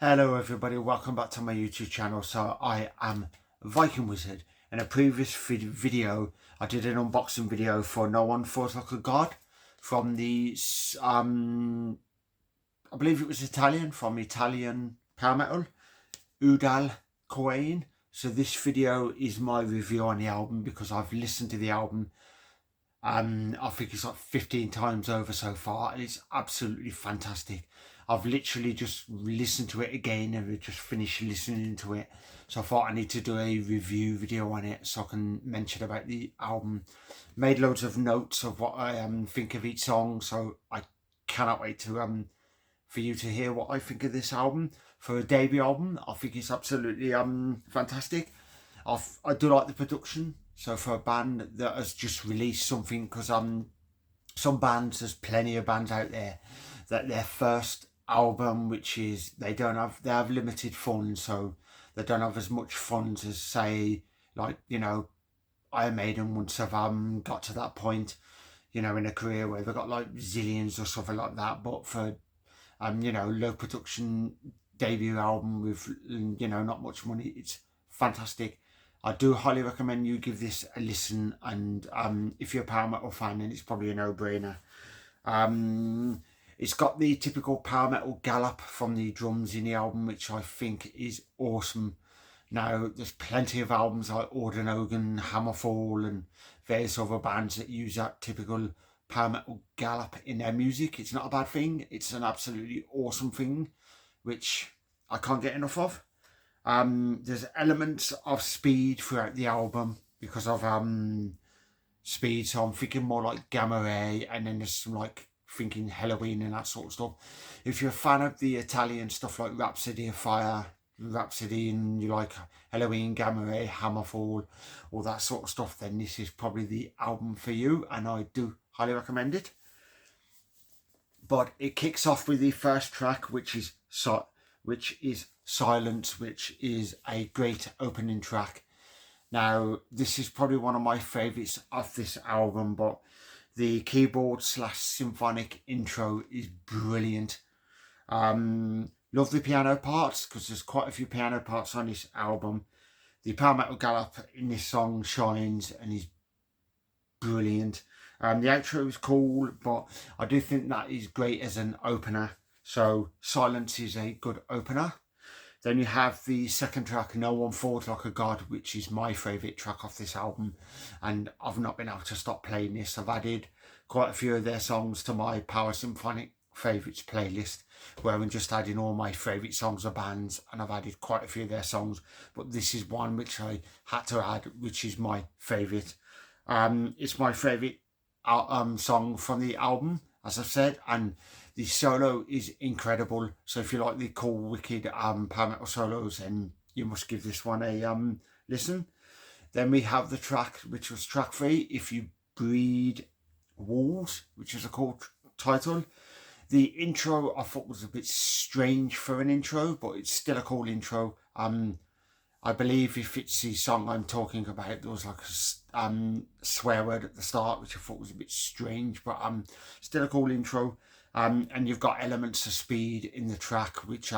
Hello everybody, welcome back to my YouTube channel. So I am Viking Wizard. In a previous video I did an unboxing video for No One Falls Like a God from the I believe it was Italian, from Italian power metal, Udal Cuain. So this video is my review on the album because I've listened to the album I think it's like 15 times over so far, and it's absolutely fantastic. I've literally just listened to it again and we just finished listening to it, so I thought I need to do a review video on it so I can mention about the album. Made loads of notes of what I think of each song, so I cannot wait to for you to hear what I think of this album. For a debut album, I think it's absolutely fantastic. I do like the production. So for a band that has just released something, because some bands, there's plenty of bands out there that their first album, which is they have limited funds, so they don't have as much funds as, say, like, you know, Iron Maiden once have got to that point, you know, in a career where they've got like zillions or something like that. But for you know, low production debut album with, you know, not much money, it's fantastic. I do highly recommend you give this a listen, and if you're a power metal fan, then it's probably a no-brainer. It's got the typical power metal gallop from the drums in the album, which I think is awesome. Now, there's plenty of albums like Ordenogan, Hammerfall, and various other bands that use that typical power metal gallop in their music. It's not a bad thing. It's an absolutely awesome thing, which I can't get enough of. There's elements of speed throughout the album because of speed, so I'm thinking more like Gamma Ray, and then there's some like thinking Halloween and that sort of stuff. If you're a fan of the Italian stuff like Rhapsody of Fire, Rhapsody, and you like Halloween, Gamma Ray, Hammerfall, all that sort of stuff, then this is probably the album for you, and I do highly recommend it. But it kicks off with the first track, which is Silence, which is a great opening track. Now, this is probably one of my favourites of this album, but the keyboard / symphonic intro is brilliant. Love the piano parts, because there's quite a few piano parts on this album. The power metal gallop in this song shines and is brilliant. The outro is cool, but I do think that is great as an opener. So Silence is a good opener. Then you have the second track, No One Falls Like a God, which is my favourite track off this album, and I've not been able to stop playing this. I've added quite a few of their songs to my Powersymphonic favourites playlist, where I'm just adding all my favourite songs of bands, and I've added quite a few of their songs, but this is one which I had to add, which is my favourite. It's my favourite song from the album, as I've said, and the solo is incredible. So if you like the cool, wicked power metal solos, then you must give this one a listen. Then we have the track, which was track 3, If You Breed Wolves, which is a cool title. The intro I thought was a bit strange for an intro, but it's still a cool intro. I believe if it's the song I'm talking about, there was like a swear word at the start, which I thought was a bit strange, but still a cool intro. And you've got elements of speed in the track, which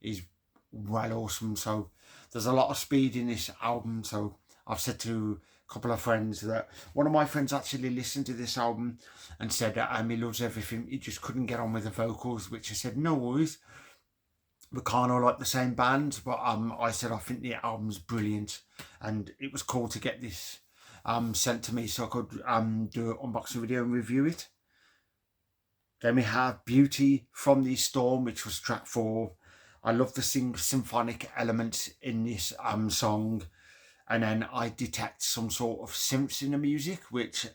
is well awesome. So there's a lot of speed in this album. So I've said to a couple of friends that one of my friends actually listened to this album and said that he loves everything, he just couldn't get on with the vocals, which I said, no worries, we can't all like the same bands, but I said I think the album's brilliant, and it was cool to get this sent to me so I could do an unboxing video and review it. Then we have Beauty from the Storm, which was track 4. I love the symphonic elements in this song, and then I detect some sort of synths in the music, which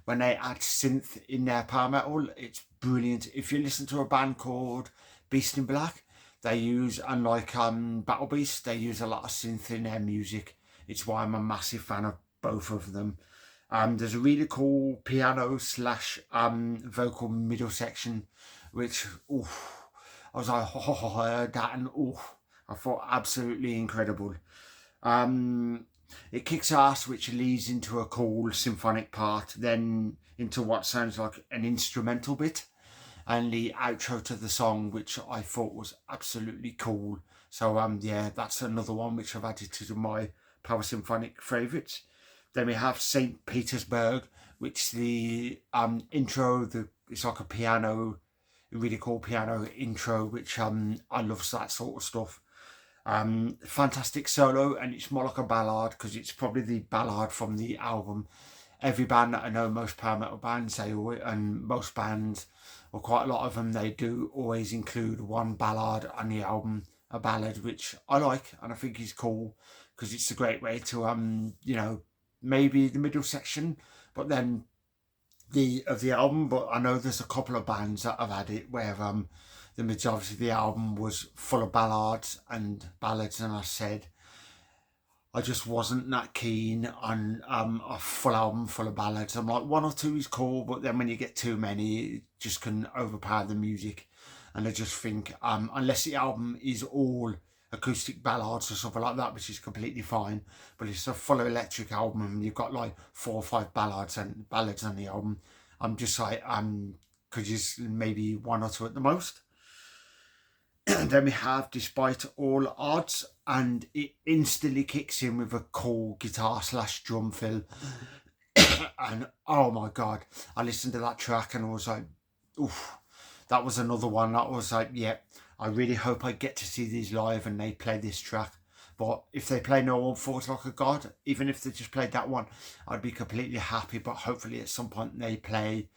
when they add synth in their power metal, it's brilliant. If you listen to a band called Beast in Black, they use, unlike Battle Beast, they use a lot of synth in their music. It's why I'm a massive fan of both of them. There's a really cool piano / vocal middle section, which, I was like, oh, I heard that, and I thought absolutely incredible. It kicks ass, which leads into a cool symphonic part, then into what sounds like an instrumental bit. and the outro to the song, which I thought was absolutely cool. So yeah, that's another one which I've added to my Powersymphonic favourites. Then we have St. Petersburg, which the intro, it's like a piano, really cool piano intro, which I love that sort of stuff. Fantastic solo, and it's more like a ballad because it's probably the ballad from the album. Every band that I know, most power metal bands, and most bands, or quite a lot of them, they do always include one ballad on the album, a ballad, which I like and I think is cool because it's a great way to you know, maybe the middle section, but then of the album. But I know there's a couple of bands that have had it where the majority of the album was full of ballads, and I said I just wasn't that keen on a full album full of ballads. I'm like, one or two is cool, but then when you get too many, it just can overpower the music. And I just think, unless the album is all acoustic ballads or something like that, which is completely fine, but it's a full electric album and you've got like 4 or 5 ballads on the album, I'm just like, could use maybe 1 or 2 at the most. Then we have Despite All Odds, and it instantly kicks in with a cool guitar / drum fill. And oh my god, I listened to that track and I was like, oof, that was another one that was like, yeah, I really hope I get to see these live and they play this track. But if they play No One Falls Like a God, even if they just played that one, I'd be completely happy. But hopefully at some point they play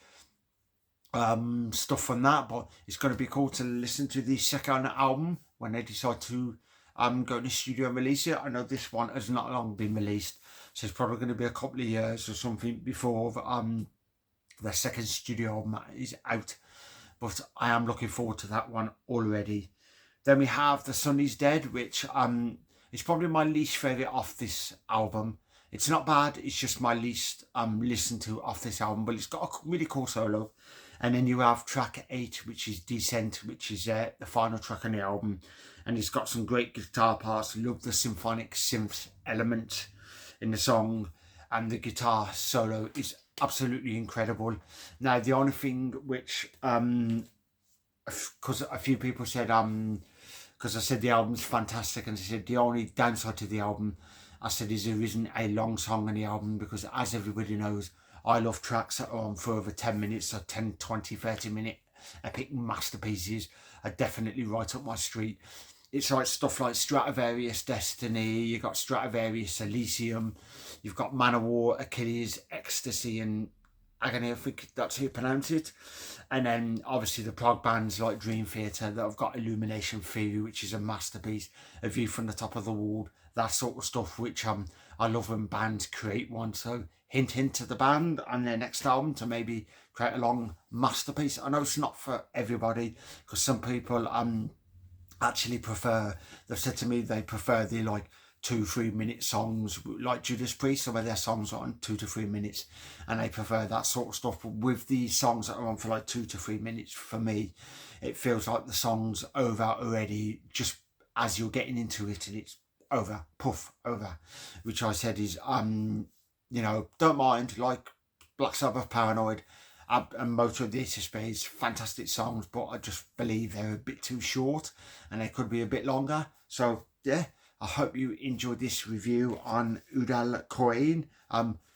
stuff from that. But it's going to be cool to listen to the second album when they decide to go to the studio and release it. I know this one has not long been released, so it's probably going to be a couple of years or something before the second studio album is out. But I am looking forward to that one already. Then we have The Sun Is Dead, which is probably my least favourite off this album. It's not bad, it's just my least listened to off this album, but it's got a really cool solo. And then you have track 8, which is Descent, which is the final track on the album. And it's got some great guitar parts. I love the symphonic synth element in the song. And the guitar solo is absolutely incredible. Now, the only thing which, because a few people said, because I said the album's fantastic, and they said the only downside to the album, I said, is there isn't a long song on the album, because as everybody knows, I love tracks that are on for over 10 minutes, or 10, 20, 30 minute epic masterpieces are definitely right up my street. It's like stuff like Stradivarius Destiny, you've got Stradivarius Elysium, you've got Man of War, Achilles, Ecstasy, and Agony, I think that's how you pronounce it. And then obviously the prog bands like Dream Theater that have got Illumination Theory, which is a masterpiece, A View from the Top of the World, that sort of stuff, which I love when bands create one. So hint to the band on their next album to maybe create a long masterpiece. I know it's not for everybody, because some people actually prefer, they've said to me they prefer the like 2-3 minute songs, like Judas Priest. Some of their songs are on 2 to 3 minutes, and they prefer that sort of stuff. But with the songs that are on for like 2 to 3 minutes, for me, it feels like the song's over already, just as you're getting into it, and it's over, poof, over. Which I said is, you know, don't mind, like Black Sabbath, Paranoid, and Motor of the Ace of Spades, fantastic songs, but I just believe they're a bit too short and they could be a bit longer. So yeah, I hope you enjoyed this review on Udal Cuain,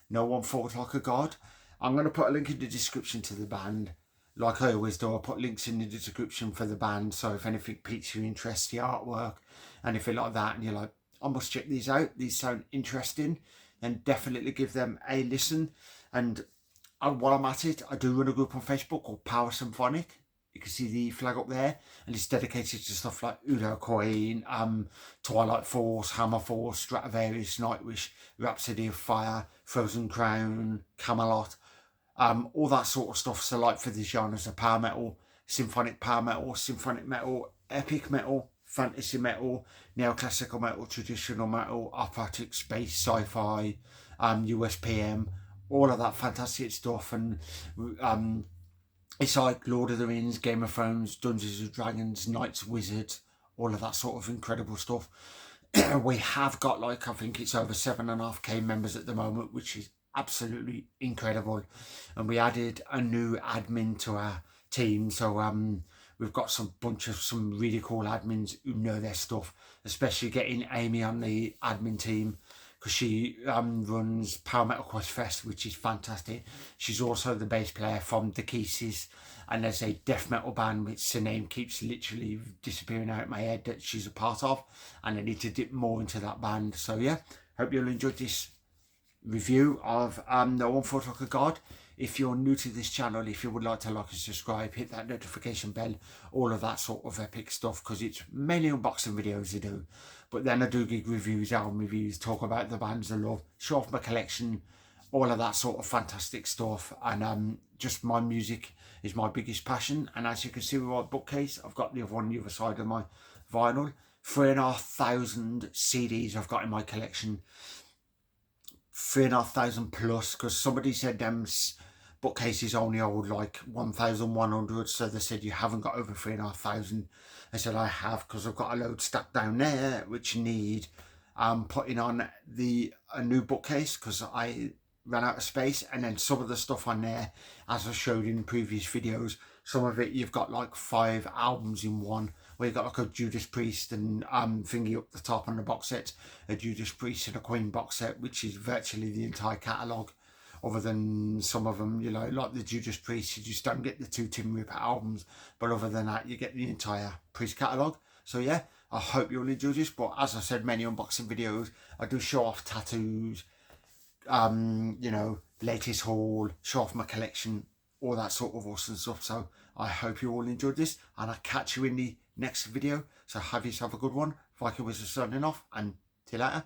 No One Falls Like a God. I'm going to put a link in the description to the band. Like I always do, I put links in the description for the band, so if anything piques your interest, the artwork, anything like that, and you're like, I must check these out, these sound interesting, then definitely give them a listen. And while I'm at it, I do run a group on Facebook called Powersymphonic. You can see the flag up there, and it's dedicated to stuff like Udal Cuain, Twilight Force, Hammer Force, Stradivarius, Nightwish, Rhapsody of Fire, Frozen Crown, Camelot, all that sort of stuff. So like for the genres of power metal, symphonic metal, epic metal, fantasy metal, neoclassical metal, traditional metal, operatic, space, sci-fi, USPM, all of that fantastic stuff. And it's like Lord of the Rings, Game of Thrones, Dungeons and Dragons, Knights, Wizards, all of that sort of incredible stuff. We have got, like, I think it's over 7.5k members at the moment, which is absolutely incredible. And we added a new admin to our team. So we've got some really cool admins who know their stuff, especially getting Amy on the admin team, because she runs Power Metal Quest Fest, which is fantastic. She's also the bass player from The Keeses, and there's a death metal band which the name keeps literally disappearing out of my head that she's a part of, and I need to dip more into that band. So yeah, hope you'll enjoy this review of No One Fought Like a God. If you're new to this channel, if you would like to like and subscribe, hit that notification bell, all of that sort of epic stuff, because it's mainly unboxing videos I do. But then I do gig reviews, album reviews, talk about the bands I love, show off my collection, all of that sort of fantastic stuff. And just my music is my biggest passion. And as you can see with my bookcase, I've got the other one on the other side of my vinyl. 3,500 CDs I've got in my collection. 3,500 plus, because somebody said them bookcases only hold like 1,100, so they said you haven't got over 3,500. I said I have, because I've got a load stacked down there which need putting on a new bookcase, because I ran out of space. And then some of the stuff on there, as I showed in previous videos, some of it you've got like 5 albums in one, where you've got like a Judas Priest and thingy up the top on the box set, a Judas Priest and a Queen box set, which is virtually the entire catalogue, other than some of them, you know, like the Judas Priest, you just don't get the 2 Tim Ripper albums, but other than that, you get the entire Priest catalogue. So yeah, I hope you'll enjoy this. But as I said, many unboxing videos, I do show off tattoos, you know, latest haul, show off my collection, all that sort of awesome stuff. So I hope you all enjoyed this, and I'll catch you in the next video. So have yourself a good one. Viking Wizard signing off, and see you later.